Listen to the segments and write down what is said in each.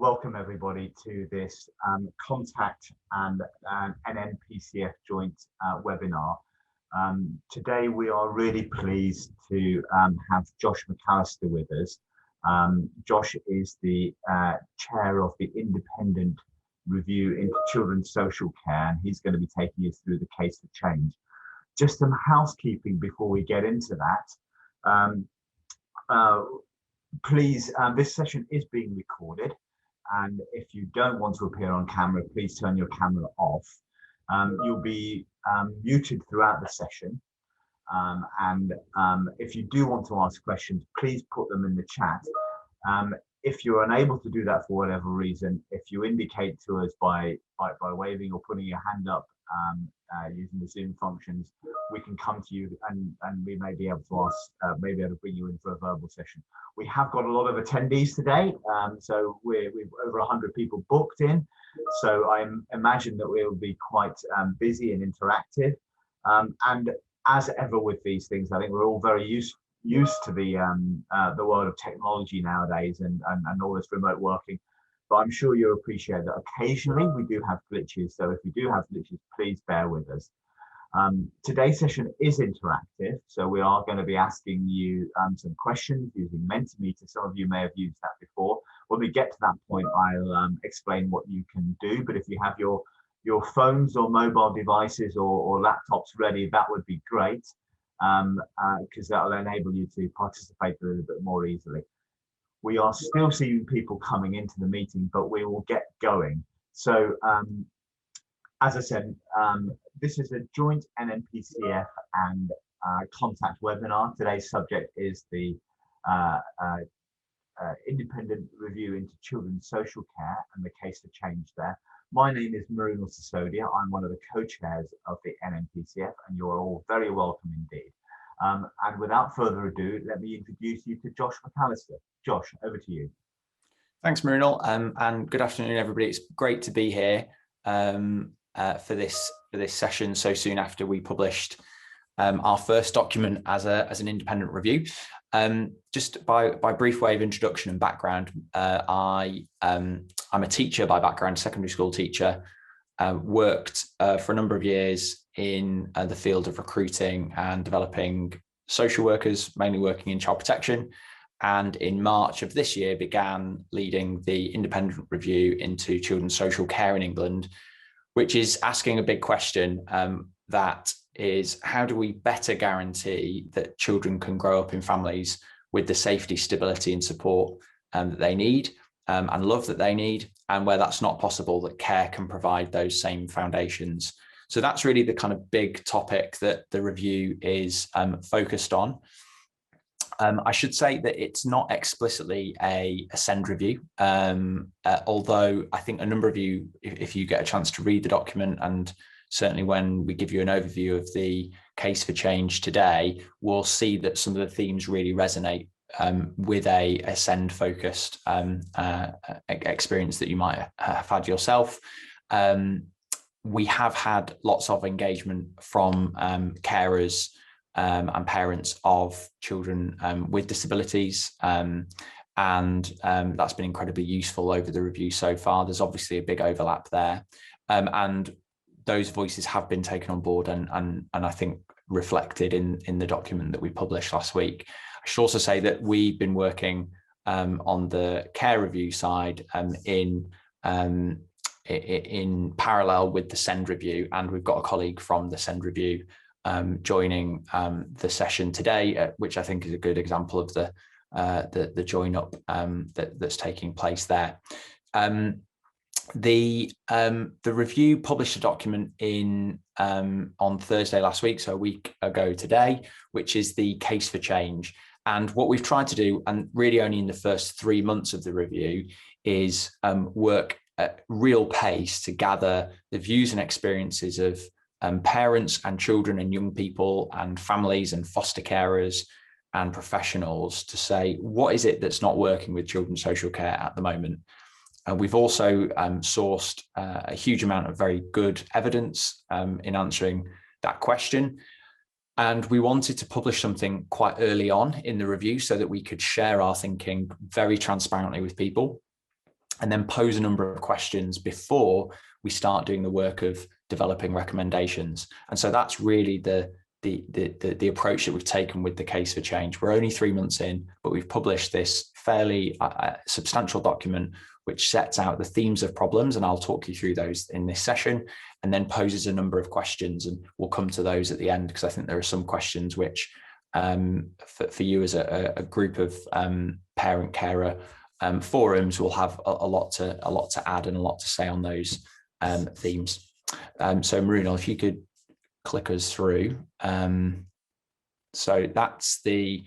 welcome everybody to this Contact and NNPCF joint webinar. Today we are really pleased to have Josh McAllister with us. Josh is the chair of the Independent Review into Children's Social Care, and he's going to be taking us through the case for change. Just some housekeeping before we get into that. Please, this session is being recorded, and if you don't want to appear on camera, please turn your camera off. You'll be muted throughout the session, and if you do want to ask questions, please put them in the chat. If you're unable to do that for whatever reason, if you indicate to us by waving or putting your hand up using the Zoom functions, we can come to you and we may be able to ask, maybe able to bring you in for a verbal session. We have got a lot of attendees today, so we've over 100 people booked in. So I imagine that we'll be quite busy and interactive. And as ever with these things, I think we're all very used to the world of technology nowadays and all this remote working. But I'm sure you'll appreciate that occasionally we do have glitches. So if we do have glitches, please bear with us. Today's session is interactive, so we are going to be asking you some questions using Mentormeter. Some of you may have used that before. When we get to that point, I'll explain what you can do. But if you have your phones or mobile devices or laptops ready, that would be great, because that will enable you to participate a little bit more easily. We are still seeing people coming into the meeting, but we will get going. So, as I said, this is a joint NNPCF and Contact webinar. Today's subject is the Independent Review into Children's Social Care and the case for change there. My name is Mrunal Sisodia. I'm one of the co-chairs of the NNPCF, and you're all very welcome indeed. And without further ado, let me introduce you to Josh McAllister. Josh, over to you. Thanks, Mrunal, and good afternoon, everybody. It's great to be here for this session so soon after we published our first document as an independent review. Just by brief way of introduction and background, I'm a teacher by background, secondary school teacher. Worked for a number of years in the field of recruiting and developing social workers, mainly working in child protection. And in March of this year, began leading the independent review into children's social care in England, which is asking a big question, that is, how do we better guarantee that children can grow up in families with the safety, stability and support that they need and love that they need, and where that's not possible, that care can provide those same foundations. So that's really the kind of big topic that the review is focused on. I should say that it's not explicitly a SEND review, although I think a number of you, if you get a chance to read the document, and certainly when we give you an overview of the case for change today, we'll see that some of the themes really resonate with a SEND focused experience that you might have had yourself. We have had lots of engagement from carers and parents of children with disabilities, and that's been incredibly useful over the review so far. There's obviously a big overlap there, and those voices have been taken on board and I think reflected in the document that we published last week. I should also say that we've been working on the care review side in parallel with the SEND review, and we've got a colleague from the SEND review joining the session today, which I think is a good example of the join up that's taking place there. The review published a document on Thursday last week, so a week ago today, which is the case for change. And what we've tried to do, and really only in the first 3 months of the review, is work at real pace to gather the views and experiences of parents and children and young people and families and foster carers and professionals to say, what is it that's not working with children's social care at the moment? We've also sourced a huge amount of very good evidence in answering that question. And we wanted to publish something quite early on in the review so that we could share our thinking very transparently with people. and then pose a number of questions before we start doing the work of developing recommendations. And so that's really the approach that we've taken with the Case for Change. We're only 3 months in, but we've published this fairly substantial document which sets out the themes of problems, and I'll talk you through those in this session, and then poses a number of questions, and we'll come to those at the end, because I think there are some questions which for you as a group of parent carer forums will have a lot to add and a lot to say on those themes. So Mrunal, if you could click us through. So that's the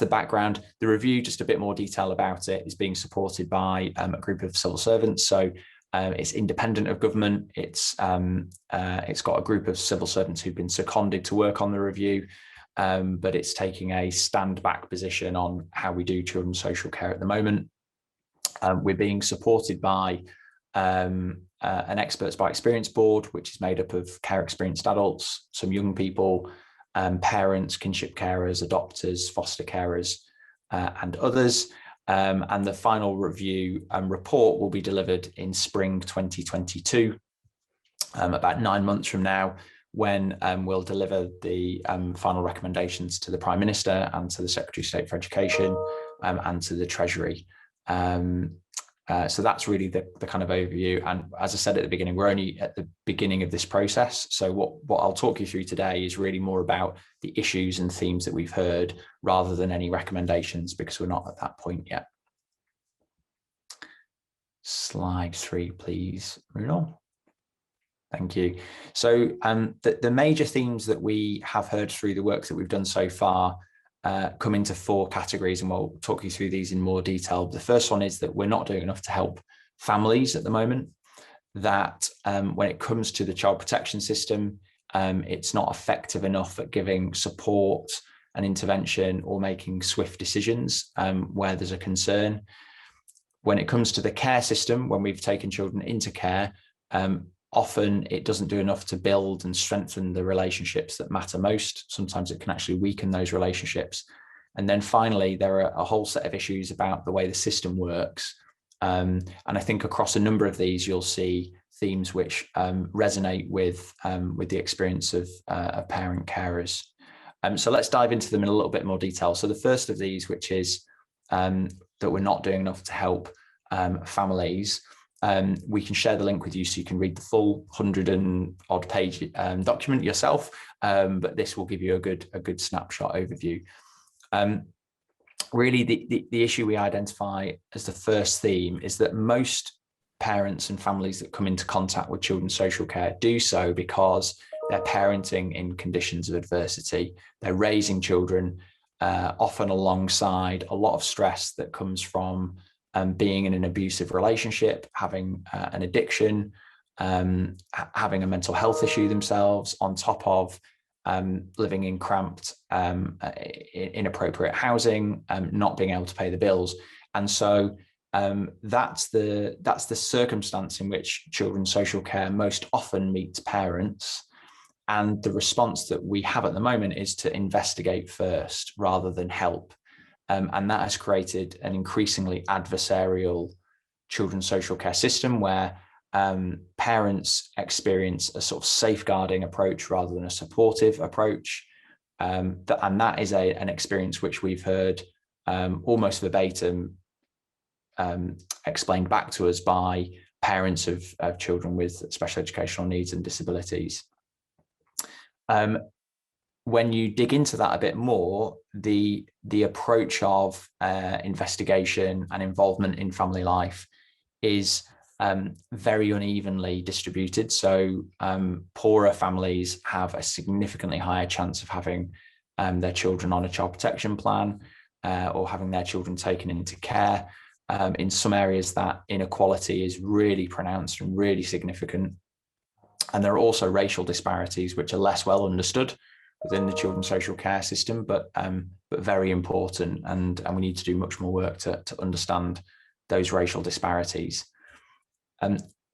background. The review, just a bit more detail about it, is being supported by a group of civil servants. So it's independent of government. It's got a group of civil servants who've been seconded to work on the review, but it's taking a stand back position on how we do children's social care at the moment. We're being supported by an experts by experience board, which is made up of care experienced adults, some young people, parents, kinship carers, adopters, foster carers, and others. And the final review and report will be delivered in spring 2022, about 9 months from now, when we'll deliver the final recommendations to the Prime Minister and to the Secretary of State for Education and to the Treasury. So that's really the kind of overview. And as I said at the beginning, we're only at the beginning of this process. So what I'll talk you through today is really more about the issues and themes that we've heard, rather than any recommendations, because we're not at that point yet. Slide 3, please, Mrunal. Thank you. So the major themes that we have heard through the work that we've done so far come into 4 categories, and we'll talk you through these in more detail. The first one is that we're not doing enough to help families at the moment, that when it comes to the child protection system, it's not effective enough at giving support and intervention or making swift decisions where there's a concern. When it comes to the care system, when we've taken children into care, often it doesn't do enough to build and strengthen the relationships that matter most. Sometimes it can actually weaken those relationships. And then finally, there are a whole set of issues about the way the system works. And I think across a number of these, you'll see themes which resonate with the experience of parent carers. So let's dive into them in a little bit more detail. So the first of these, which is that we're not doing enough to help families. We can share the link with you so you can read the full 100 and odd page document yourself, but this will give you a good snapshot overview. Really, the issue we identify as the first theme is that most parents and families that come into contact with children's social care do so because they're parenting in conditions of adversity. They're raising children often alongside a lot of stress that comes from being in an abusive relationship, having an addiction, having a mental health issue themselves, on top of living in cramped, inappropriate housing, not being able to pay the bills. And so that's the circumstance in which children's social care most often meets parents. And the response that we have at the moment is to investigate first rather than help. And that has created an increasingly adversarial children's social care system where parents experience a sort of safeguarding approach rather than a supportive approach. And that is an experience which we've heard almost verbatim explained back to us by parents of children with special educational needs and disabilities. When you dig into that a bit more, the approach of investigation and involvement in family life is very unevenly distributed. So poorer families have a significantly higher chance of having their children on a child protection plan or having their children taken into care. In some areas, that inequality is really pronounced and really significant. And there are also racial disparities which are less well understood within the children's social care system, but very important, and we need to do much more work to understand those racial disparities.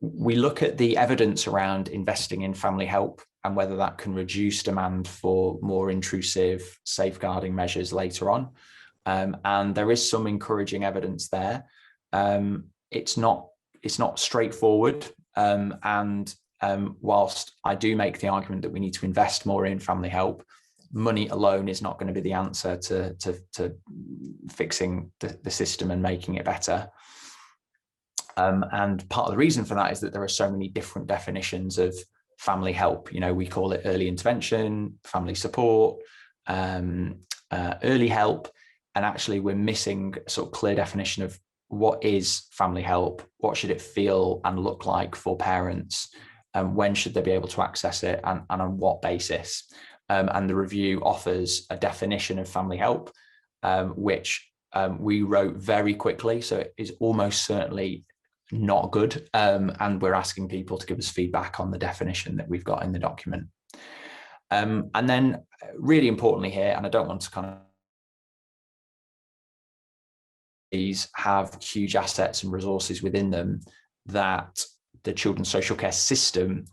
We look at the evidence around investing in family help and whether that can reduce demand for more intrusive safeguarding measures later on, and there is some encouraging evidence there. It's not it's not straightforward. And whilst I do make the argument that we need to invest more in family help, money alone is not going to be the answer to fixing the system and making it better. And part of the reason for that is that there are so many different definitions of family help. We call it early intervention, family support, early help, and actually we're missing a sort of clear definition of what is family help, what should it feel and look like for parents, and when should they be able to access it, and on what basis. And the review offers a definition of family help, which we wrote very quickly, so it is almost certainly not good, and we're asking people to give us feedback on the definition that we've got in the document. And then really importantly here, and I don't want to kind of these have huge assets and resources within them that the children's social care system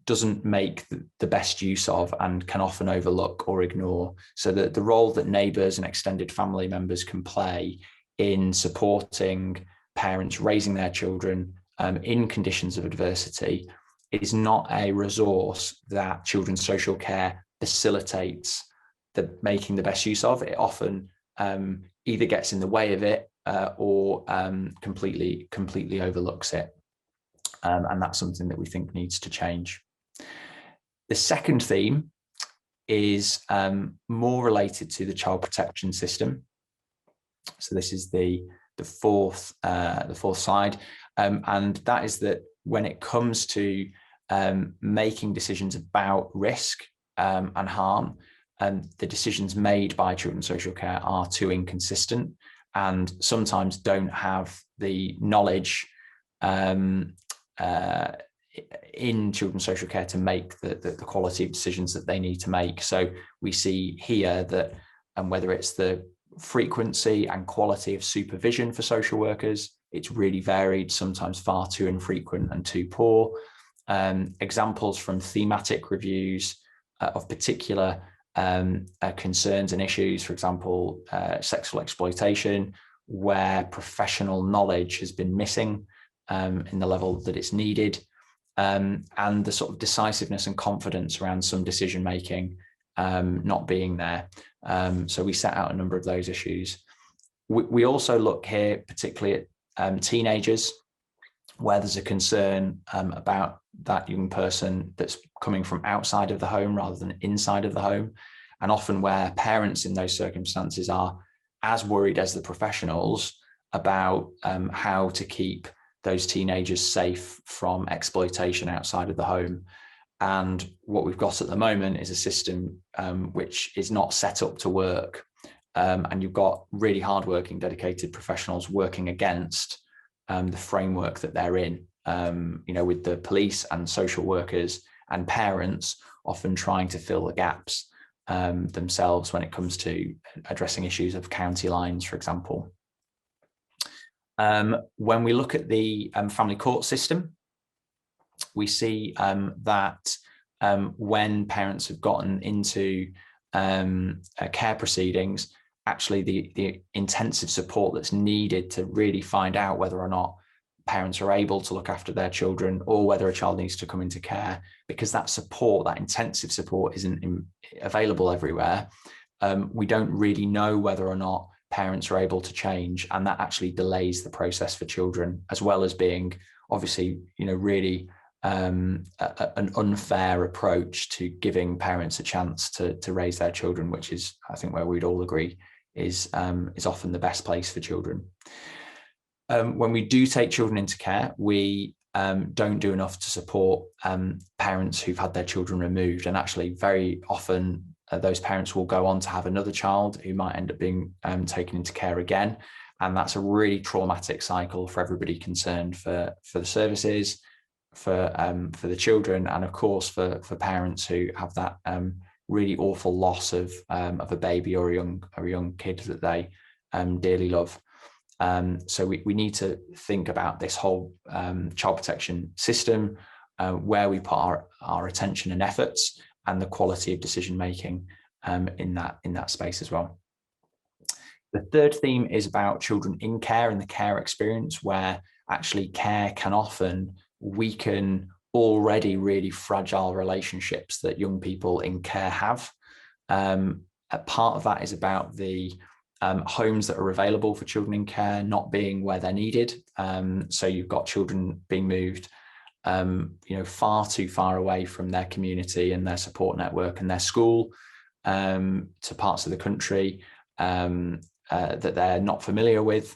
doesn't make the best use of and can often overlook or ignore. So that the role that neighbours and extended family members can play in supporting parents raising their children in conditions of adversity is not a resource that children's social care facilitates making the best use of. It often either gets in the way of it or completely overlooks it. And that's something that we think needs to change. The second theme is more related to the child protection system. So this is the fourth slide, and that is that when it comes to making decisions about risk and harm, the decisions made by children's social care are too inconsistent and sometimes don't have the knowledge in children's social care to make the quality of decisions that they need to make. So we see here that, and whether it's the frequency and quality of supervision for social workers, it's really varied, sometimes far too infrequent and too poor. Examples from thematic reviews of particular concerns and issues, for example, sexual exploitation, where professional knowledge has been missing in the level that it's needed, and the sort of decisiveness and confidence around some decision making not being there. So we set out a number of those issues. We also look here particularly at teenagers, where there's a concern about that young person that's coming from outside of the home rather than inside of the home, and often where parents in those circumstances are as worried as the professionals about how to keep those teenagers safe from exploitation outside of the home. And what we've got at the moment is a system which is not set up to work. And you've got really hardworking, dedicated professionals working against the framework that they're in, with the police and social workers and parents often trying to fill the gaps themselves when it comes to addressing issues of county lines, for example. When we look at the family court system, we see that when parents have gotten into care proceedings, actually the intensive support that's needed to really find out whether or not parents are able to look after their children or whether a child needs to come into care, because that support, that intensive support, isn't available everywhere. We don't really know whether or not parents are able to change, and that actually delays the process for children, as well as being obviously really an unfair approach to giving parents a chance to raise their children, which is, I think, where we'd all agree is often the best place for children. When we do take children into care, we don't do enough to support parents who've had their children removed, and actually very often those parents will go on to have another child who might end up being taken into care again, and that's a really traumatic cycle for everybody concerned, for the services, for the children, and of course for parents who have that really awful loss of a baby or a young kid that they dearly love. So we need to think about this whole child protection system, where we put our attention and efforts, and the quality of decision making in that space as well. The third theme is about children in care and the care experience, where actually care can often weaken already really fragile relationships that young people in care have. A part of that is about the homes that are available for children in care not being where they're needed. So you've got children being moved far too far away from their community and their support network and their school, to parts of the country that they're not familiar with,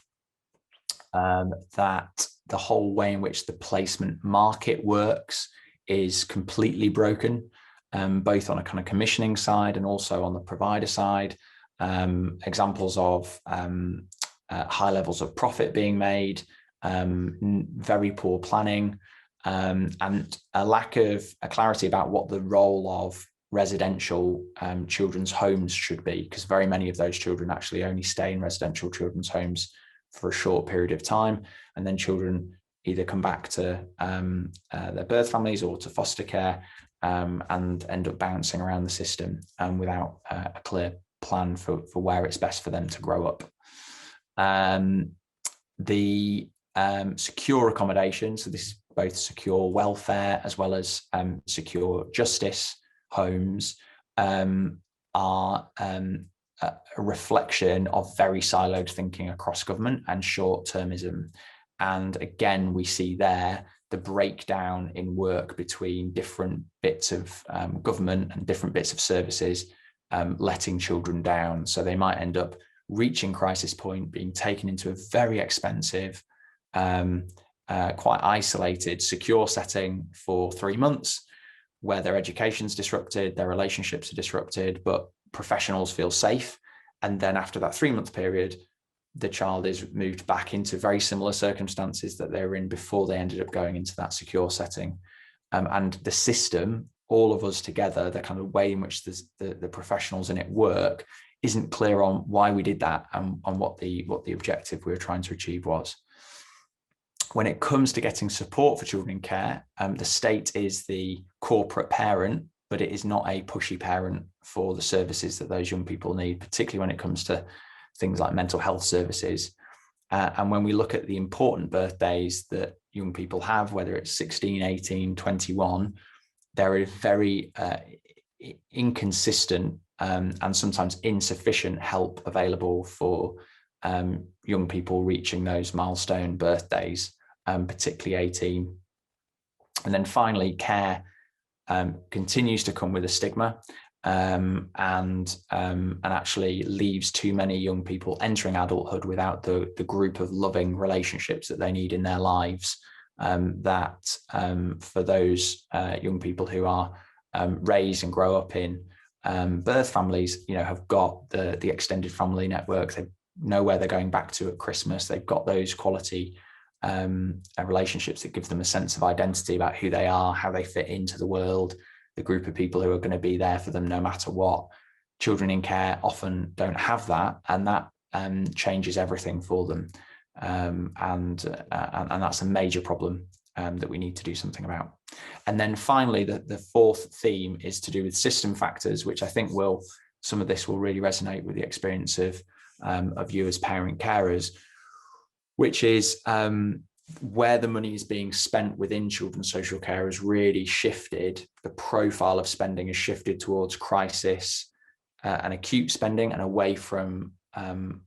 that the whole way in which the placement market works is completely broken, both on a kind of commissioning side and also on the provider side. Examples of high levels of profit being made, very poor planning, and a lack of clarity about what the role of residential children's homes should be, because very many of those children actually only stay in residential children's homes for a short period of time, and then children either come back to their birth families or to foster care, and end up bouncing around the system without a clear plan for where it's best for them to grow up. The secure accommodation, so this is both secure welfare as well as secure justice homes, are a reflection of very siloed thinking across government and short-termism. And again, we see there the breakdown in work between different bits of government and different bits of services, letting children down. So they might end up reaching crisis point, being taken into a very expensive, quite isolated, secure setting for 3 months, where their education's disrupted, their relationships are disrupted, but professionals feel safe. And then after that 3-month period, the child is moved back into very similar circumstances that they were in before they ended up going into that secure setting. And the system, all of us together, the kind of way in which the professionals in it work, isn't clear on why we did that and on what the objective we were trying to achieve was. When it comes to getting support for children in care, the state is the corporate parent, but it is not a pushy parent for the services that those young people need, particularly when it comes to things like mental health services. And when we look at the important birthdays that young people have, whether it's 16, 18, 21, there is very inconsistent and sometimes insufficient help available for young people reaching those milestone birthdays, particularly 18. And then finally, care continues to come with a stigma, and actually leaves too many young people entering adulthood without the group of loving relationships that they need in their lives, that for those young people who are raised and grow up in birth families, have got the extended family network. They know where they're going back to at Christmas. They've got those quality relationships that give them a sense of identity about who they are, how they fit into the world, the group of people who are going to be there for them no matter what. Children in care often don't have that, and that changes everything for them. And that's a major problem that we need to do something about. And then finally, the fourth theme is to do with system factors, which I think some of this will really resonate with the experience of you as parent carers, which is where the money is being spent within children's social care has really shifted. The profile of spending has shifted towards crisis and acute spending, and away from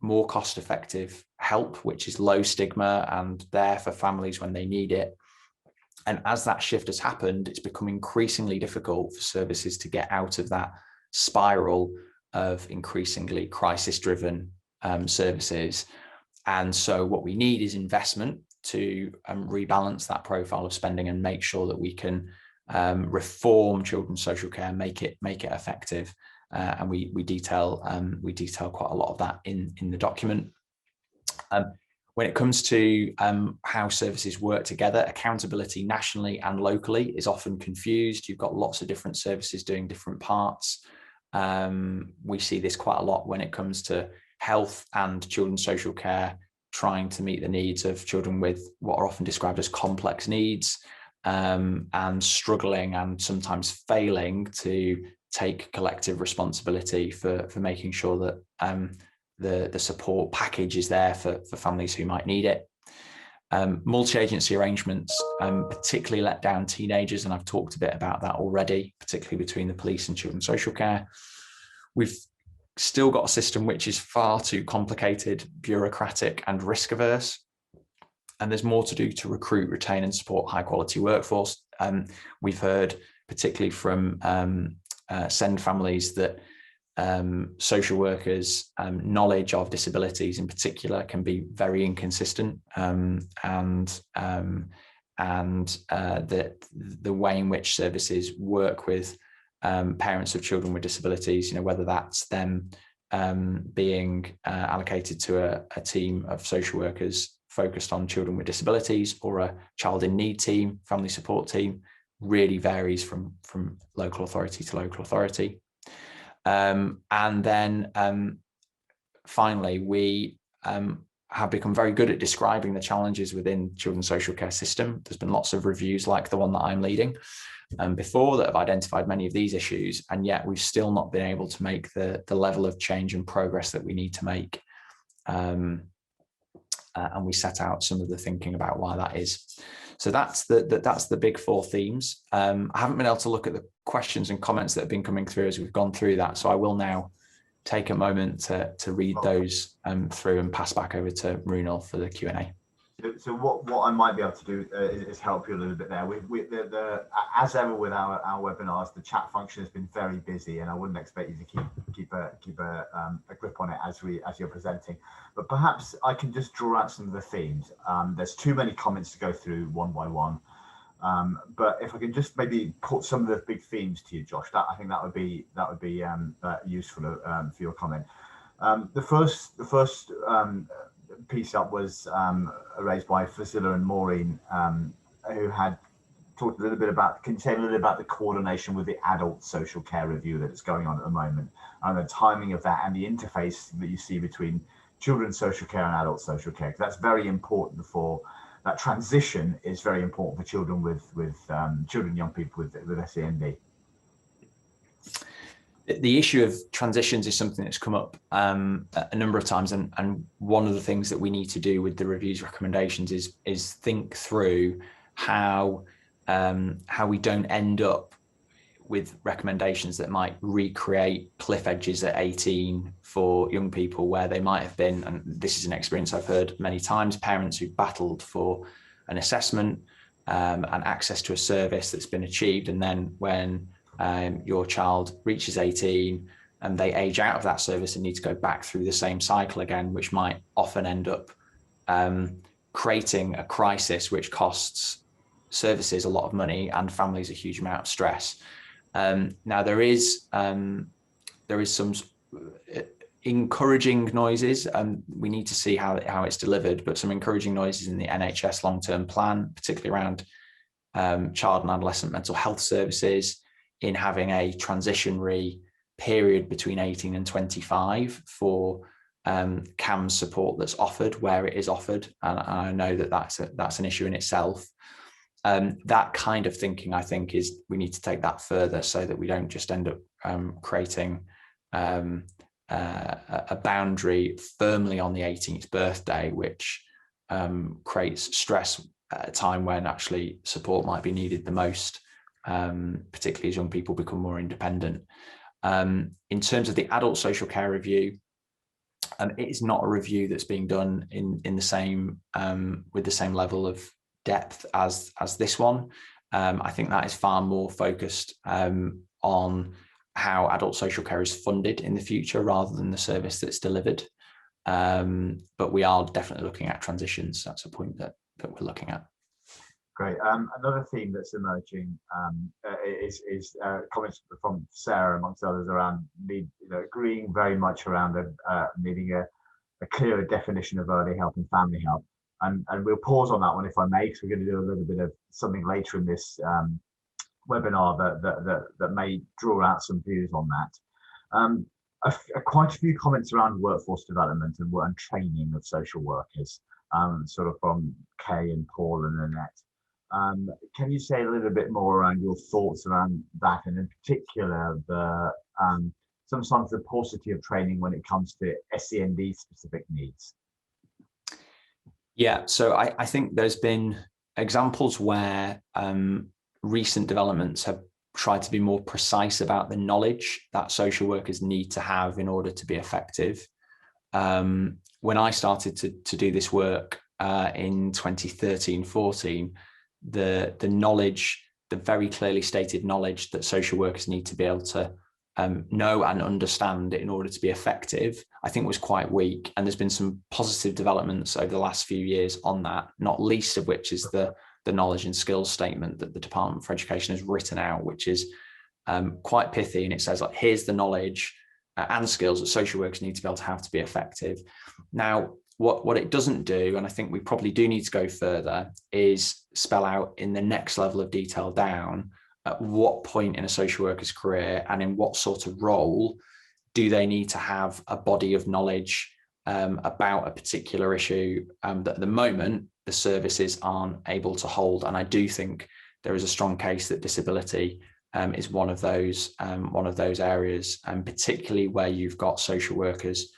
more cost-effective help, which is low stigma and there for families when they need it. And as that shift has happened, it's become increasingly difficult for services to get out of that spiral of increasingly crisis-driven services. And so what we need is investment to rebalance that profile of spending and make sure that we can reform children's social care, make it effective. And we detail quite a lot of that in the document. When it comes to how services work together, accountability nationally and locally is often confused. You've got lots of different services doing different parts. We see this quite a lot when it comes to health and children's social care, trying to meet the needs of children with what are often described as complex needs, and struggling and sometimes failing to take collective responsibility for making sure that the support package is there for families who might need it. Multi-agency arrangements particularly let down teenagers, and I've talked a bit about that already, particularly between the police and children's social care. We've still got a system which is far too complicated, bureaucratic, and risk averse. And there's more to do to recruit, retain, and support high quality workforce. We've heard, particularly from SEND families, that social workers' knowledge of disabilities in particular can be very inconsistent, and that the way in which services work with parents of children with disabilities, whether that's them being allocated to a team of social workers focused on children with disabilities or a child in need team, family support team, really varies from local authority to local authority. And then finally, we have become very good at describing the challenges within children's social care system. There's been lots of reviews like the one that I'm leading before that have identified many of these issues, and yet we've still not been able to make the level of change and progress that we need to make. And we set out some of the thinking about why that is. So that's the big four themes. I haven't been able to look at the questions and comments that have been coming through as we've gone through that. So I will now take a moment to read those through and pass back over to Mrunal for the Q&A. So what I might be able to do is help you a little bit there. As ever with our webinars, the chat function has been very busy, and I wouldn't expect you to keep a grip on it as you're presenting. But perhaps I can just draw out some of the themes. There's too many comments to go through one by one. But if I can just maybe put some of the big themes to you, Josh, I think that would be useful for your comment. The first piece up was raised by Sisodia and Maureen, who had talked a little bit about, can you say a little bit about the coordination with the adult social care review that is going on at the moment, and the timing of that and the interface that you see between children's social care and adult social care, because that's very important for that transition is very important for children young people with SEND. The issue of transitions is something that's come up a number of times, and one of the things that we need to do with the review's recommendations is think through how we don't end up with recommendations that might recreate cliff edges at 18 for young people where they might have been, and this is an experience I've heard many times, parents who battled for an assessment and access to a service that's been achieved, and then when your child reaches 18 and they age out of that service and need to go back through the same cycle again, which might often end up creating a crisis which costs services a lot of money and families a huge amount of stress. Now there is some encouraging noises, and we need to see how it's delivered, but some encouraging noises in the NHS long-term plan, particularly around child and adolescent mental health services, in having a transitionary period between 18 and 25 for CAMS support that's offered where it is offered, and I know that that's an issue in itself. That kind of thinking, I think, is we need to take that further so that we don't just end up creating a boundary firmly on the 18th birthday, which creates stress at a time when actually support might be needed the most, particularly as young people become more independent. In terms of the adult social care review, it is not a review that's being done in the same with the same level of depth as this one. I think that is far more focused on how adult social care is funded in the future rather than the service that's delivered. But we are definitely looking at transitions. That's a point that we're looking at. Great. Another theme that's emerging is comments from Sarah, amongst others, around agreeing very much around needing a clearer definition of early help and family help. And we'll pause on that one, if I may, because we're going to do a little bit of something later in this webinar that may draw out some views on that. Quite a few comments around workforce development and training of social workers, sort of from Kay and Paul and Annette. Can you say a little bit more around your thoughts around that, and in particular sometimes the paucity of training when it comes to SEND specific needs? Yeah, so I think there's been examples where recent developments have tried to be more precise about the knowledge that social workers need to have in order to be effective. When I started to do this work in 2013-14, the knowledge, the very clearly stated knowledge that social workers need to be able to know and understand in order to be effective, I think was quite weak. And there's been some positive developments over the last few years on that, not least of which is the knowledge and skills statement that the Department for Education has written out, which is quite pithy. And it says, like, here's the knowledge and skills that social workers need to be able to have to be effective. Now, what it doesn't do, and I think we probably do need to go further, is spell out in the next level of detail down at what point in a social worker's career and in what sort of role do they need to have a body of knowledge about a particular issue that at the moment the services aren't able to hold. And I do think there is a strong case that disability is one of those areas, and particularly where you've got social workers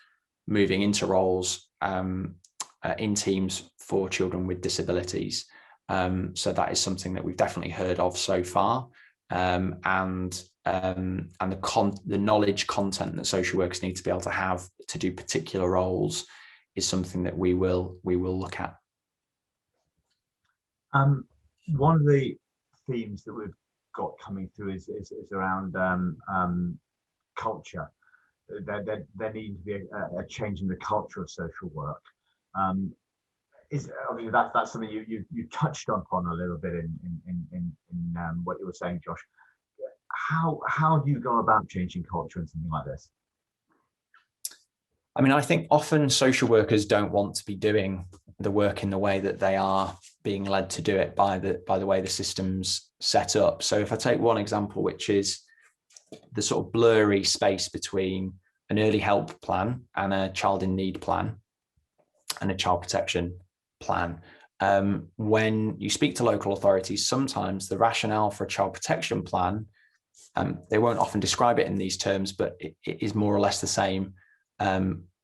moving into roles in teams for children with disabilities. So that is something that we've definitely heard of so far, and the knowledge content that social workers need to be able to have to do particular roles is something that we will look at. One of the themes that we've got coming through is around culture. There needs to be a change in the culture of social work. Obviously that's something you touched upon a little bit in what you were saying, Josh. How do you go about changing culture in something like this? I mean, I think often social workers don't want to be doing the work in the way that they are being led to do it by the way the system's set up. So if I take one example, which is the sort of blurry space between an early help plan and a child in need plan and a child protection plan. When you speak to local authorities, sometimes the rationale for a child protection plan, they won't often describe it in these terms, but it is more or less the same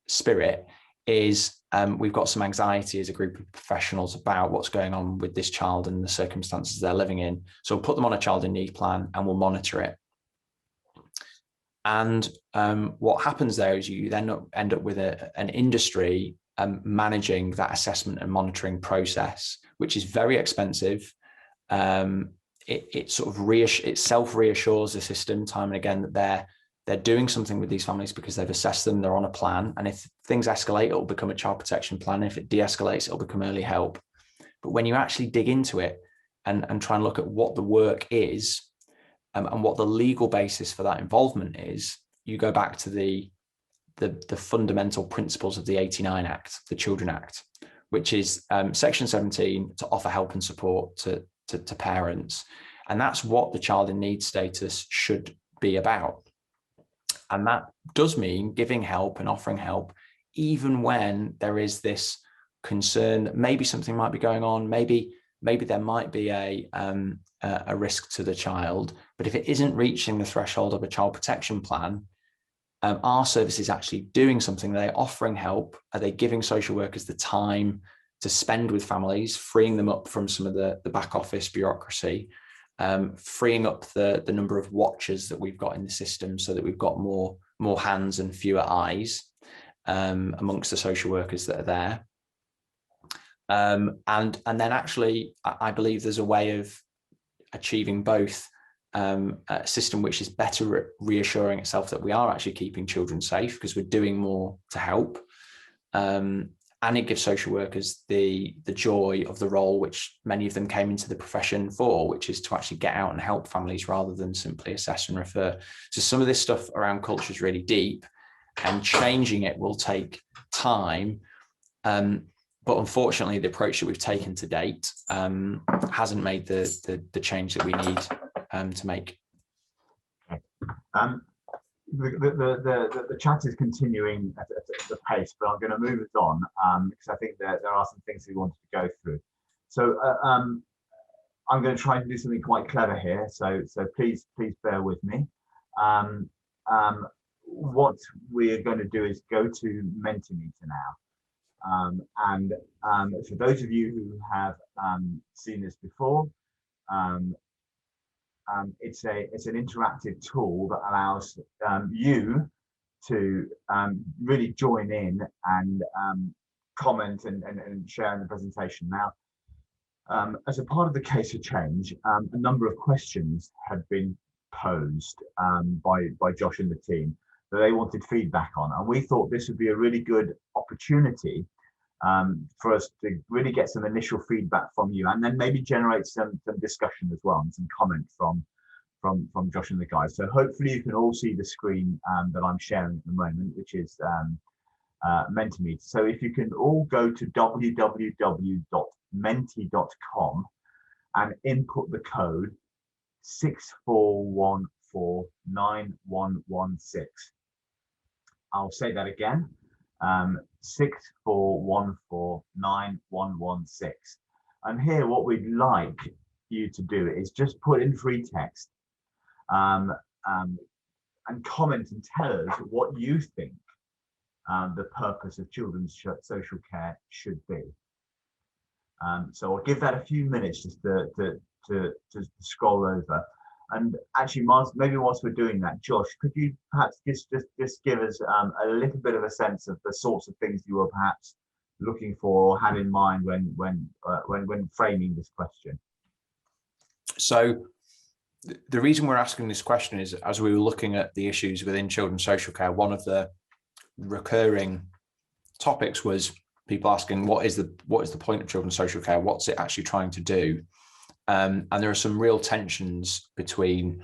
spirit, is we've got some anxiety as a group of professionals about what's going on with this child and the circumstances they're living in. So we'll put them on a child in need plan and we'll monitor it. And what happens there is you then end up with an industry managing that assessment and monitoring process, which is very expensive. It sort of it self-reassures the system time and again that they're doing something with these families because they've assessed them, they're on a plan. And if things escalate, it'll become a child protection plan. If it de-escalates, it'll become early help. But when you actually dig into it and try and look at what the work is and what the legal basis for that involvement is, you go back to the fundamental principles of the 89 Act, the Children Act, which is Section 17 to offer help and support to parents. And that's what the child in need status should be about. And that does mean giving help and offering help, even when there is this concern that maybe something might be going on, maybe there might be a risk to the child. But if it isn't reaching the threshold of a child protection plan, our service is actually doing something. Are they offering help? Are they giving social workers the time to spend with families, freeing them up from some of the back office bureaucracy, freeing up the number of watchers that we've got in the system so that we've got more hands and fewer eyes amongst the social workers that are there. And then actually, I believe there's a way of achieving both a system which is better reassuring itself that we are actually keeping children safe because we're doing more to help. And it gives social workers the joy of the role which many of them came into the profession for, which is to actually get out and help families rather than simply assess and refer. So some of this stuff around culture is really deep, and changing it will take time. But unfortunately, the approach that we've taken to date hasn't made the change that we need to make. The chat is continuing at the pace, but I'm going to move it on because I think that there are some things we wanted to go through. So I'm going to try and do something quite clever here. So please bear with me. What we're going to do is go to Mentormeter now. And for those of you who have seen this before, it's an interactive tool that allows you to really join in and comment and share in the presentation. Now, as a part of the case of change, a number of questions had been posed by Josh and the team that they wanted feedback on, and we thought this would be a really good opportunity for us to really get some initial feedback from you, and then maybe generate some discussion as well and some comment from Josh and the guys. So hopefully you can all see the screen that I'm sharing at the moment, which is Mentormeter. So if you can all go to www.menti.com and input the code 64149116. I'll say that again, 64149116. And here what we'd like you to do is just put in free text and comment and tell us what you think the purpose of children's social care should be. So I'll give that a few minutes just to scroll over. And actually, maybe whilst we're doing that, Josh, could you perhaps just give us a little bit of a sense of the sorts of things you were perhaps looking for or had in mind when framing this question? So the reason we're asking this question is, as we were looking at the issues within children's social care, one of the recurring topics was people asking, what is the point of children's social care? What's it actually trying to do? And there are some real tensions between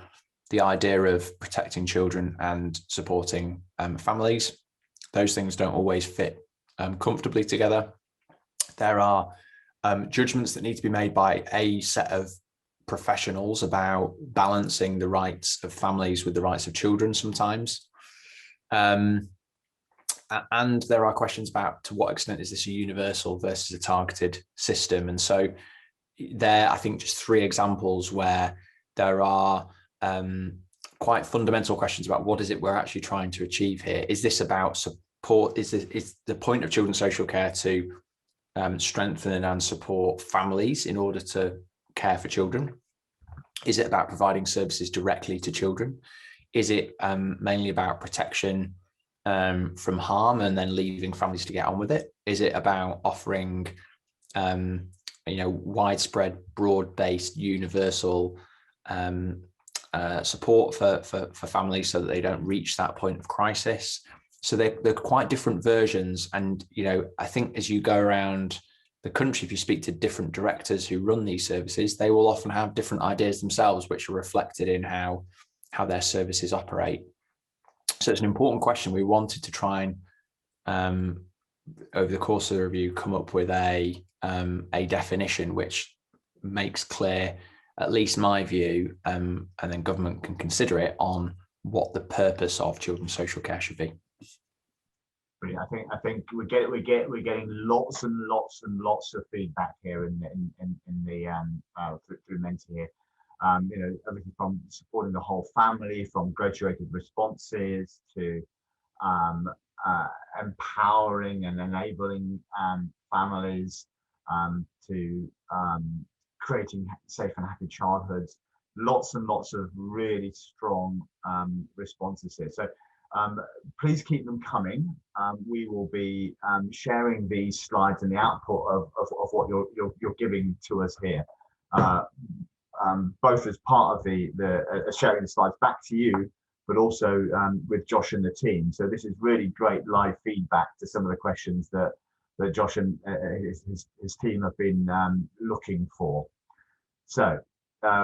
the idea of protecting children and supporting families. Those things don't always fit comfortably together. There are judgments that need to be made by a set of professionals about balancing the rights of families with the rights of children sometimes. And there are questions about to what extent is this a universal versus a targeted system. And so there, I think just 3 examples where there are quite fundamental questions about what is it we're actually trying to achieve here. Is this about support? Is the point of children's social care to strengthen and support families in order to care for children? Is it about providing services directly to children? Is it mainly about protection from harm and then leaving families to get on with it? Is it about offering widespread, broad-based, universal support for families so that they don't reach that point of crisis? So they're quite different versions. And I think as you go around the country, if you speak to different directors who run these services, they will often have different ideas themselves, which are reflected in how their services operate. So it's an important question. We wanted to try and over the course of the review come up with a definition which makes clear, at least my view, and then government can consider it, on what the purpose of children's social care should be. I think we're getting lots and lots and lots of feedback here in the through Menti here. Everything from supporting the whole family, from graduated responses to empowering and enabling families, to creating safe and happy childhoods. Lots and lots of really strong responses here. So please keep them coming. We will be sharing these slides and the output of what you're giving to us here, both as part of the sharing the slides back to you, but also with Josh and the team. So this is really great live feedback to some of the questions that Josh and his team have been looking for. So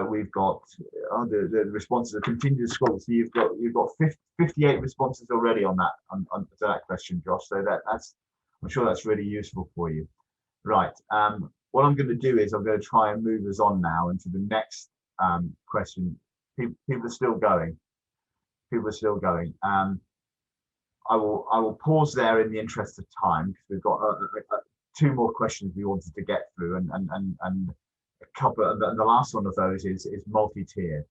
we've got the responses are continue to scroll. So you've got 58 responses already on to that question, Josh. So I'm sure that's really useful for you. Right. What I'm going to do is I'm going to try and move us on now into the next question. People are still going. I will pause there in the interest of time, because we've got 2 more questions we wanted to get through, and a couple. The last one of those is multi-tiered.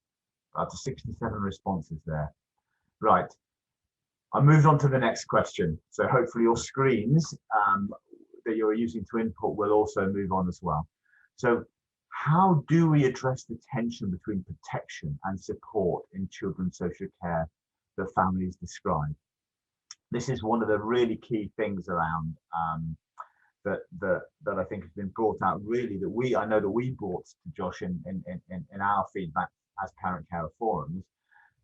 Up to 67 responses there. Right. I moved on to the next question. So hopefully your screens that you're using to input will also move on as well. So how do we address the tension between protection and support in children's social care that families describe? This is one of the really key things around that I think has been brought out, really, that I know that we brought to Josh in our feedback as parent carer forums,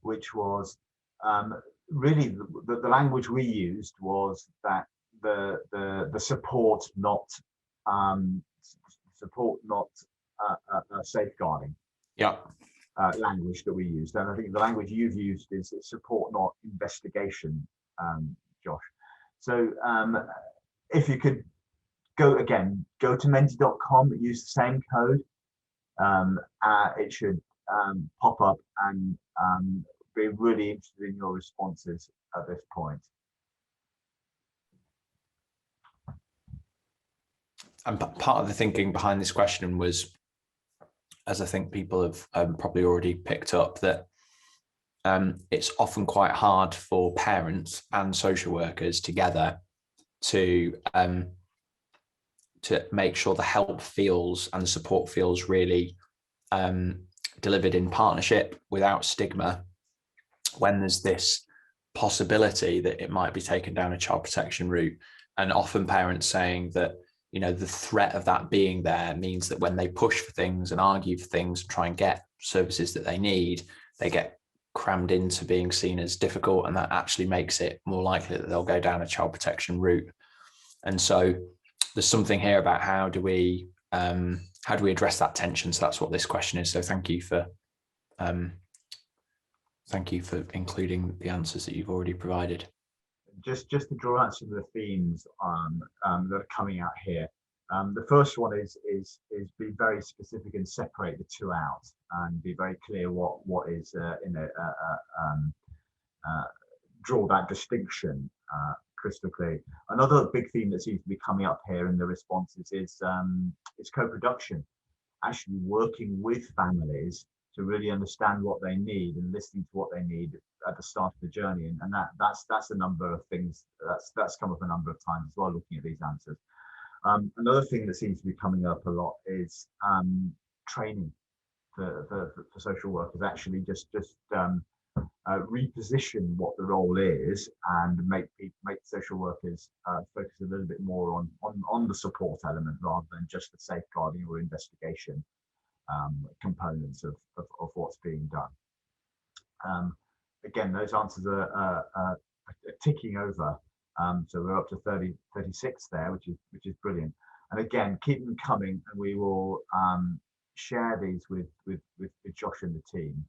which was really the language we used was that the support not safeguarding. Yeah. Language that we used, and I think the language you've used is support not investigation, Josh. So if you could go to menti.com, use the same code. It should pop up, and be really interested in your responses at this point. And part of the thinking behind this question was, as I think people have probably already picked up, that it's often quite hard for parents and social workers together to make sure the help feels and the support feels really delivered in partnership without stigma, when there's this possibility that it might be taken down a child protection route. And often parents saying that, you know, the threat of that being there means that when they push for things and argue for things and try and get services that they need, they get crammed into being seen as difficult, and that actually makes it more likely that they'll go down a child protection route. And so there's something here about how do we address that tension? So that's what this question is. So thank you for including the answers that you've already provided. Just to draw out some of the themes that are coming out here. The first one is be very specific and separate the two out, and be very clear what is draw that distinction crystal clear. Another big theme that seems to be coming up here in the responses is co-production, actually working with families to really understand what they need and listening to what they need at the start of the journey. And that's a number of things that's come up a number of times as well, looking at these answers. Another thing that seems to be coming up a lot is training for social workers, actually just reposition what the role is and make social workers focus a little bit more on the support element rather than just the safeguarding or investigation components of what's being done. Again, those answers are ticking over. So we're up to 36 there, which is brilliant. And again, keep them coming, and we will share these with Josh and the team.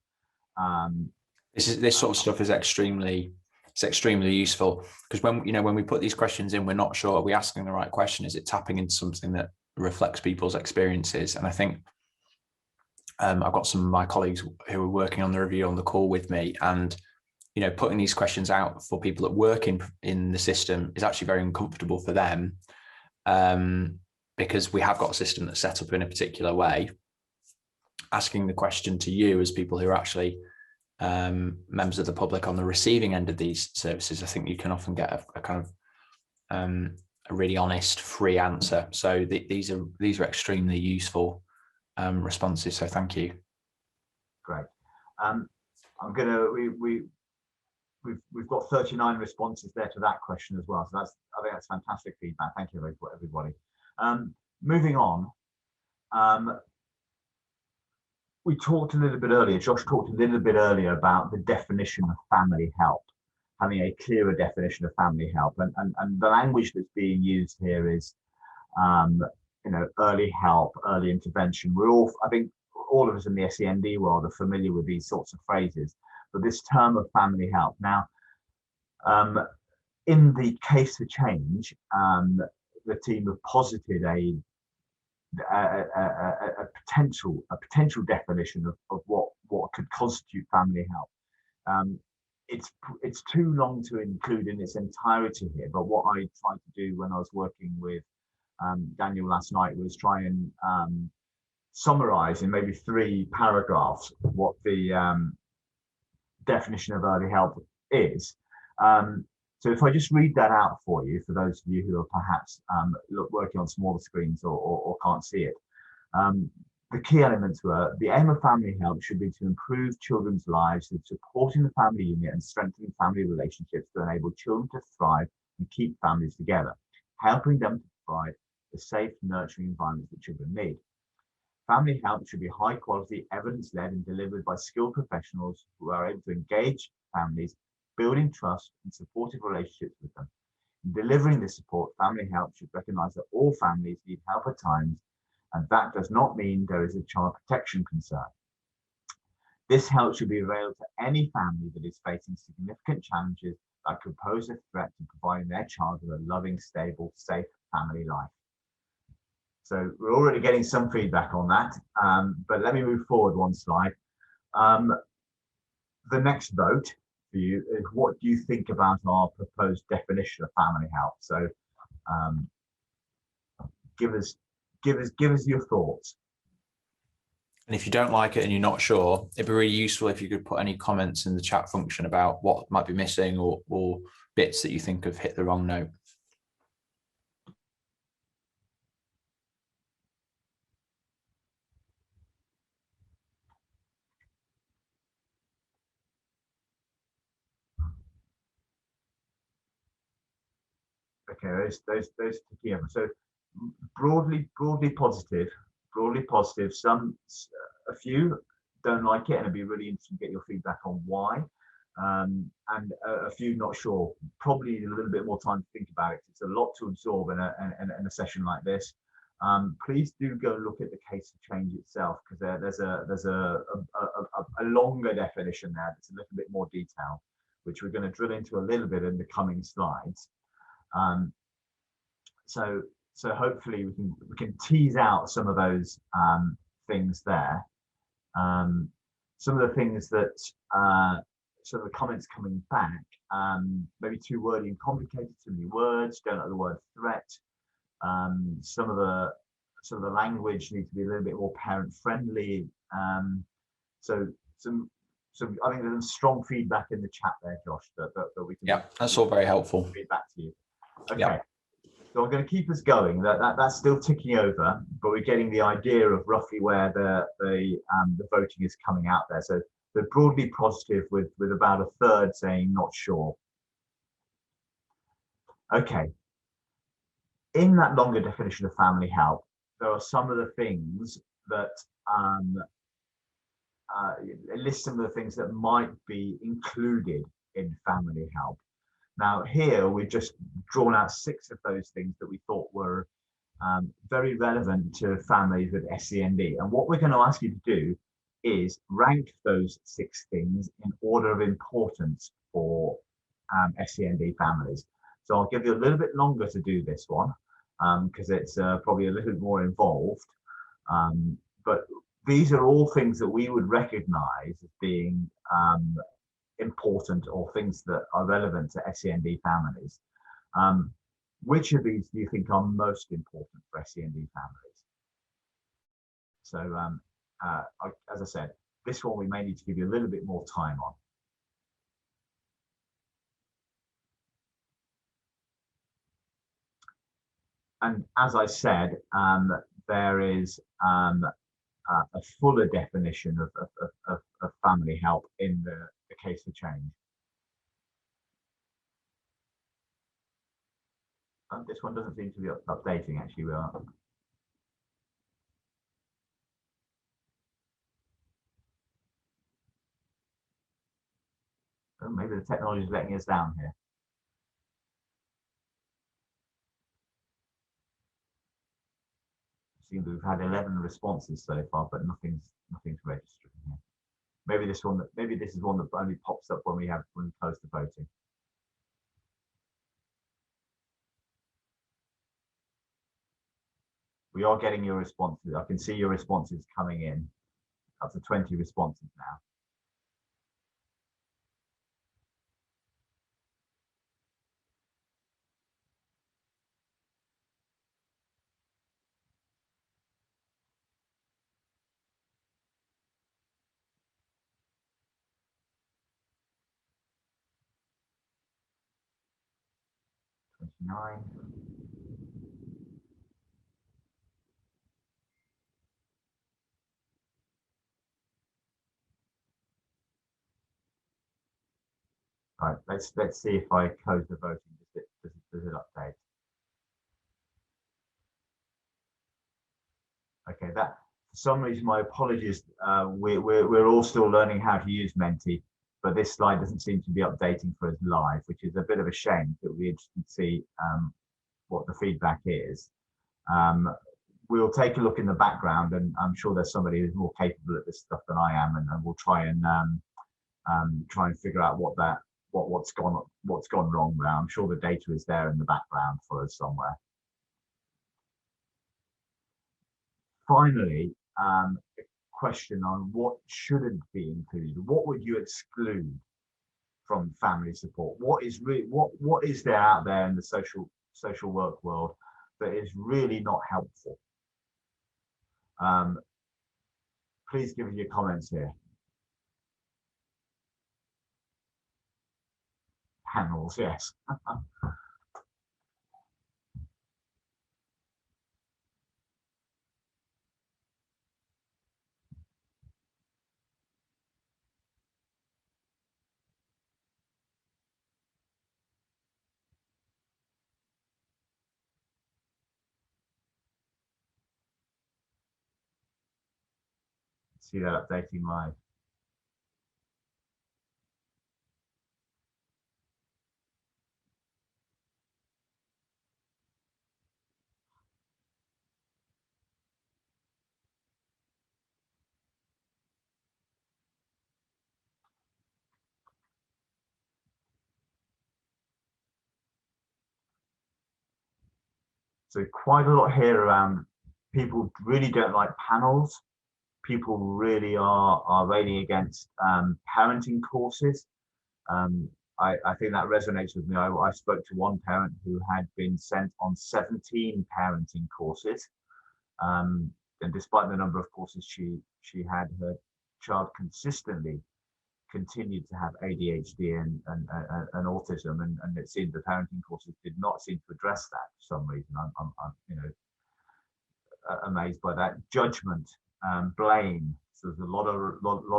This sort of stuff is extremely useful, because when we put these questions in, we're not sure, are we asking the right question? Is it tapping into something that reflects people's experiences? And I think I've got some of my colleagues who are working on the review on the call with me, and putting these questions out for people that work in the system is actually very uncomfortable for them, because we have got a system that's set up in a particular way. Asking the question to you as people who are actually members of the public on the receiving end of these services, I think you can often get a kind of a really honest, free answer. So these are extremely useful responses. So thank you. Great. We've got 39 responses there to that question as well. So I think that's fantastic feedback. Thank you everybody. Moving on. We talked a little bit earlier, Josh talked a little bit earlier about the definition of family help, having a clearer definition of family help. And the language that's being used here is, early help, early intervention. I think all of us in the SEND world are familiar with these sorts of phrases, but this term of family help. Now, in the case for change, the team have posited a potential definition of what could constitute family help. It's too long to include in its entirety here, but what I tried to do when I was working with Daniel last night was try and summarize in maybe 3 paragraphs what the definition of early help is. So if I just read that out for you, for those of you who are perhaps working on smaller screens or can't see it, the key elements were: the aim of family help should be to improve children's lives through supporting the family unit and strengthening family relationships to enable children to thrive and keep families together, helping them to provide the safe, nurturing environments that children need. Family help should be high quality, evidence led, and delivered by skilled professionals who are able to engage families, building trust and supportive relationships with them. In delivering this support, family help should recognize that all families need help at times, and that does not mean there is a child protection concern. This help should be available to any family that is facing significant challenges that could pose a threat to providing their child with a loving, stable, safe family life. So we're already getting some feedback on that, but let me move forward one slide. The next vote for you is: what do you think about our proposed definition of family help? So give us your thoughts. And if you don't like it and you're not sure, it'd be really useful if you could put any comments in the chat function about what might be missing or bits that you think have hit the wrong note. Okay, those key elements. So broadly positive. Some, a few don't like it, and it'd be really interesting to get your feedback on why. And a few not sure. Probably need a little bit more time to think about it. It's a lot to absorb in a session like this. Please do go look at the case of change itself, because there's a longer definition there that's a little bit more detailed, which we're going to drill into a little bit in the coming slides. So hopefully we can tease out some of those things there. Some of the things that some of the comments coming back, maybe too wordy and complicated, too many words, don't like the word threat. Some of the language needs to be a little bit more parent friendly. So I think there's strong feedback in the chat there, Josh, that we can. Yeah, that's all very helpful. Feedback to you. Okay. Yeah. So I'm going to keep us going. That's still ticking over, but we're getting the idea of roughly where the voting is coming out there. So they're broadly positive, with about a third saying not sure. Okay. In that longer definition of family help, there are some of the things that list some of the things that might be included in family help. Now here we've just drawn out 6 of those things that we thought were very relevant to families with SEND. And what we're going to ask you to do is rank those 6 things in order of importance for SEND families. So I'll give you a little bit longer to do this one, because it's probably a little bit more involved. But these are all things that we would recognize as being important, or things that are relevant to SEND families. Which of these do you think are most important for SEND families? So as I said, this one we may need to give you a little bit more time on. And as I said, there is a fuller definition of family help in the case for change. This one doesn't seem to be updating, actually. We are. Oh, maybe the technology is letting us down here. It seems we've had 11 responses so far, but nothing's registering here. Maybe this is one that only pops up when we close the voting. We are getting your responses. I can see your responses coming in. Up to 20 responses now. 29. Right, let's see if I close the voting. Does it update? Okay, that for some reason, my apologies. We're all still learning how to use Menti, but this slide doesn't seem to be updating for us live, which is a bit of a shame. It'll be interesting to see what the feedback is. We'll take a look in the background, and I'm sure there's somebody who's more capable at this stuff than I am, and we'll try and figure out what's gone wrong there. I'm sure the data is there in the background for us somewhere. Finally, a question on what shouldn't be included. What would you exclude from family support? What is there out there in the social work world that is really not helpful? Please give us your comments here. Panels, yes. See that updating live. So quite a lot here around people really don't like panels. People really are railing against parenting courses. I think that resonates with me. I spoke to one parent who had been sent on 17 parenting courses. And despite the number of courses she had, her child consistently continued to have ADHD and autism, and it seemed the parenting courses did not seem to address that for some reason. I'm amazed by that. Judgment, blame. So there's a lot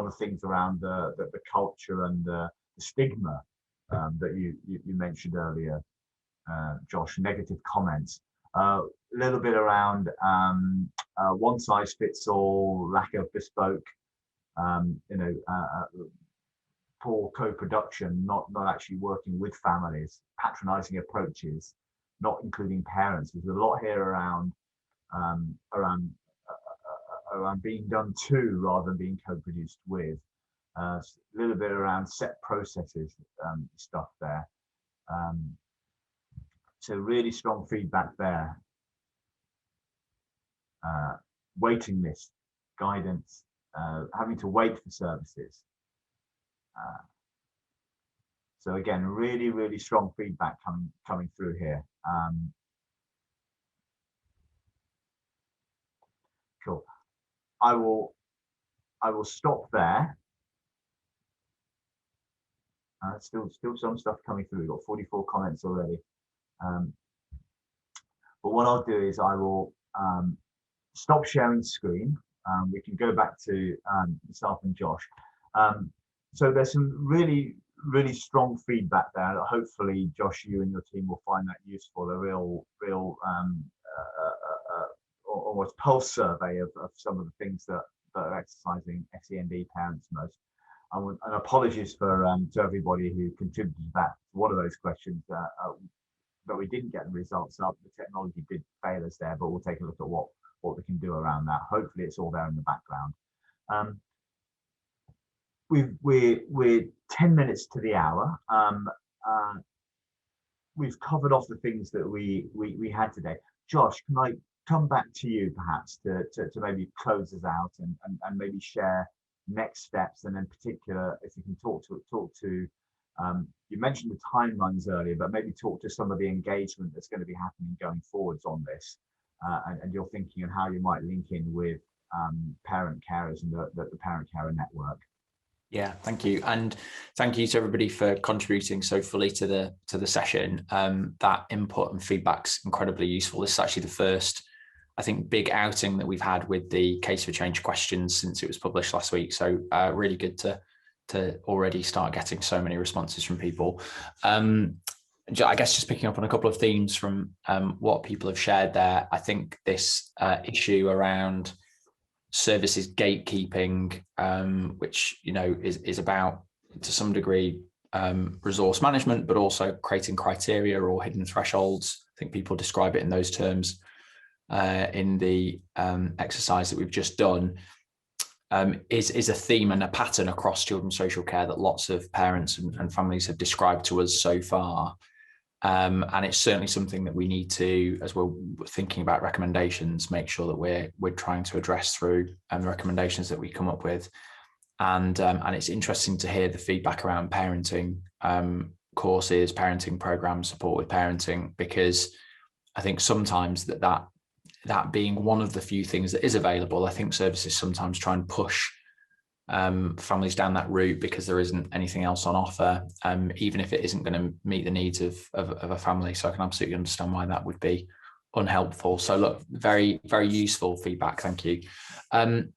of things around the culture and the stigma that you mentioned earlier, Josh. Negative comments. A little bit around one size fits all, lack of bespoke, poor co-production, not actually working with families, patronizing approaches, not including parents. There's a lot here around being done to rather than being co-produced with. A little bit around set processes stuff there. So really strong feedback there. Waiting list, guidance, having to wait for services. So again, really strong feedback coming through here. Cool. I will stop there. Still some stuff coming through. We've got 44 comments already. But what I'll do is I will stop sharing screen. We can go back to myself and Josh. So there's some really strong feedback there. Hopefully, Josh, you and your team will find that useful. A real almost pulse survey of some of the things that are exercising SEND parents most. And apologies for to everybody who contributed to that. One of those questions that we didn't get the results of. The technology did fail us there, but we'll take a look at what we can do around that. Hopefully, it's all there in the background. We're 10 minutes to the hour. We've covered off the things that we had today. Josh, can I come back to you perhaps to maybe close us out and maybe share next steps, and in particular, if you can talk to you mentioned the timelines earlier, but maybe talk to some of the engagement that's going to be happening going forwards on this, and your thinking and how you might link in with parent carers and the parent carer network. Yeah, thank you, and thank you to everybody for contributing so fully to the session. That input and feedback's incredibly useful. This is actually the first, I think, big outing that we've had with the Case for Change questions since it was published last week. So really good to already start getting so many responses from people. I guess just picking up on a couple of themes from what people have shared there. I think this issue around services gatekeeping, which is about, to some degree, resource management, but also creating criteria or hidden thresholds. I think people describe it in those terms in the exercise that we've just done. Is a theme and a pattern across children's social care that lots of parents and families have described to us so far. And it's certainly something that we need to, as we're thinking about recommendations, make sure that we're trying to address through the recommendations that we come up with. And it's interesting to hear the feedback around parenting courses, parenting programs, support with parenting, because I think sometimes that being one of the few things that is available, I think services sometimes try and push families down that route because there isn't anything else on offer, even if it isn't going to meet the needs of a family. So I can absolutely understand why that would be unhelpful. So look, very, very useful feedback. Thank you. The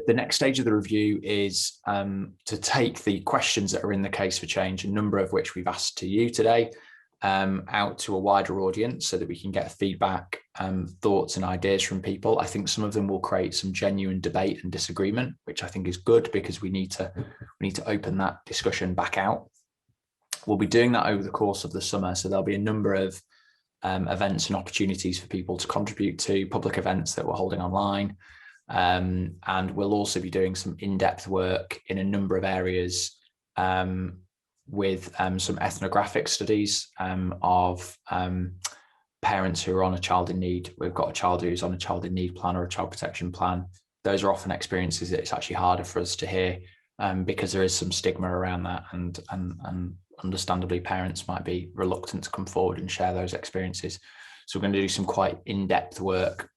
next stage of the review is to take the questions that are in the Case for Change, a number of which we've asked to you today, out to a wider audience so that we can get feedback, thoughts and ideas from people. I think some of them will create some genuine debate and disagreement, which I think is good because we need to open that discussion back out. We'll be doing that over the course of the summer, so there'll be a number of events and opportunities for people to contribute to, public events that we're holding online, and we'll also be doing some in-depth work in a number of areas, with some ethnographic studies of parents who are on a child in need. We've got a child who's on a child in need plan or a child protection plan. Those are often experiences that it's actually harder for us to hear because there is some stigma around that, and understandably parents might be reluctant to come forward and share those experiences. So we're going to do some quite in-depth work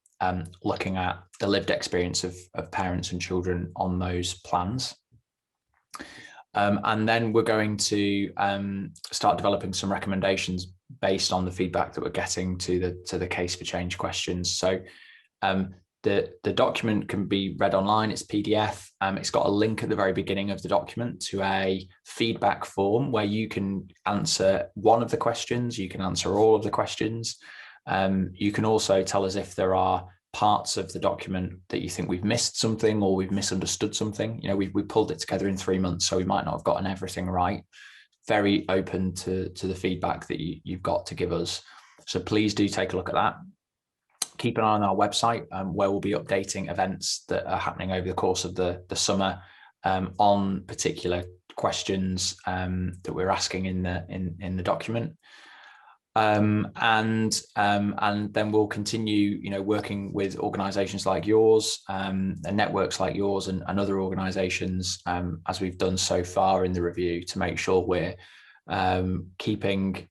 looking at the lived experience of parents and children on those plans. And then we're going to start developing some recommendations based on the feedback that we're getting to the Case for Change questions. So the document can be read online. It's PDF. It's got a link at the very beginning of the document to a feedback form where you can answer one of the questions. You can answer all of the questions. You can also tell us if there are parts of the document that you think we've missed something or we've misunderstood something. We pulled it together in 3 months, so we might not have gotten everything right. Very open to the feedback that you've got to give us. So please do take a look at that. Keep an eye on our website where we'll be updating events that are happening over the course of the summer on particular questions that we're asking in the document. And then we'll continue, working with organisations like yours and networks like yours and other organisations, as we've done so far in the review, to make sure we're keeping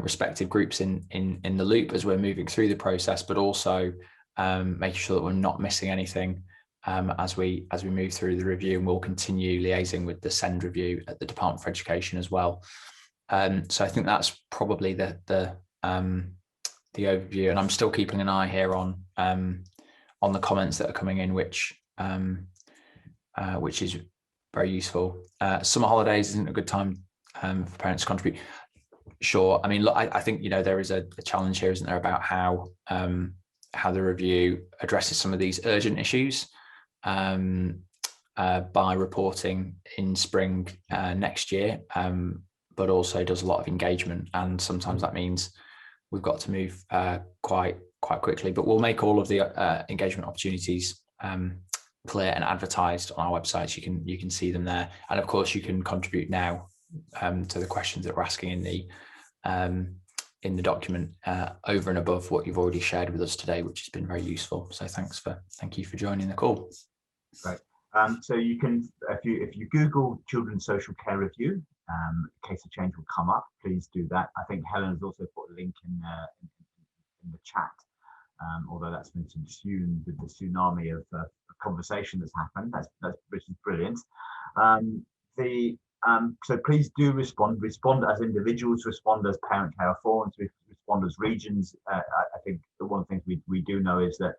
respective groups in the loop as we're moving through the process, but also making sure that we're not missing anything as we move through the review. And we'll continue liaising with the SEND review at the Department for Education as well. So I think that's probably the overview, and I'm still keeping an eye here on the comments that are coming in, which is very useful. Summer holidays isn't a good time for parents to contribute. Sure. I mean, look, I think there is a challenge here, isn't there, about how the review addresses some of these urgent issues by reporting in spring next year. But also does a lot of engagement, and sometimes that means we've got to move quite quickly. But we'll make all of the engagement opportunities clear and advertised on our website, so you can see them there. And of course, you can contribute now to the questions that we're asking in the document over and above what you've already shared with us today, which has been very useful. So thank you for joining the call. Great. So you can, if you Google Children's Social Care Review, Case of Change will come up. Please do that. I think Helen has also put a link in the chat although that's been consumed with the tsunami of conversation that's happened. Which is brilliant. So please do respond as individuals, respond as parent care forums, respond as regions. I think one of the things we do know is that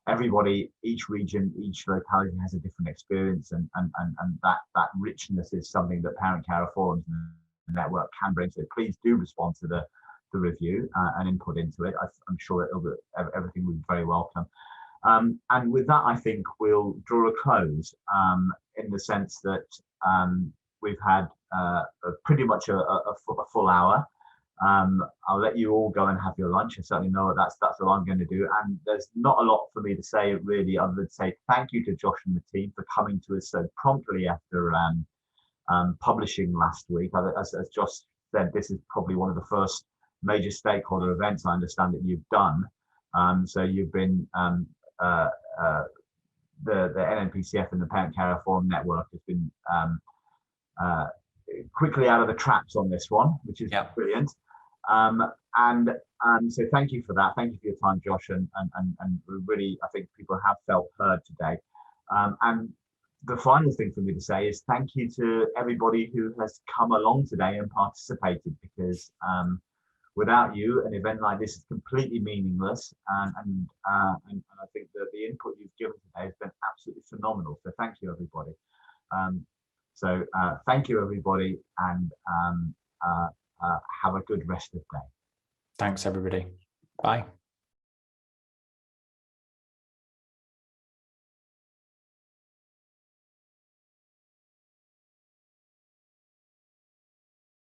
everybody, each region, each locality has a different experience, and that richness is something that parent care forums and the network can bring. So please do respond to the review and input into it. I'm sure everything will be very welcome. And with that, I think we'll draw a close in the sense that we've had pretty much a full hour. I'll let you all go and have your lunch. I certainly know that's what I'm going to do. And there's not a lot for me to say really, other than say thank you to Josh and the team for coming to us so promptly after publishing last week. As Josh said, this is probably one of the first major stakeholder events I understand that you've done. So you've been the NNPCF and the Parent Care Forum Network has been quickly out of the traps on this one, which is brilliant. So thank you for that. Thank you for your time, Josh, and really, I think people have felt heard today. And the final thing for me to say is thank you to everybody who has come along today and participated, because without you, an event like this is completely meaningless. And I think that the input you've given today has been absolutely phenomenal. So thank you, everybody. So thank you, everybody, and have a good rest of the day. Thanks, everybody. Bye.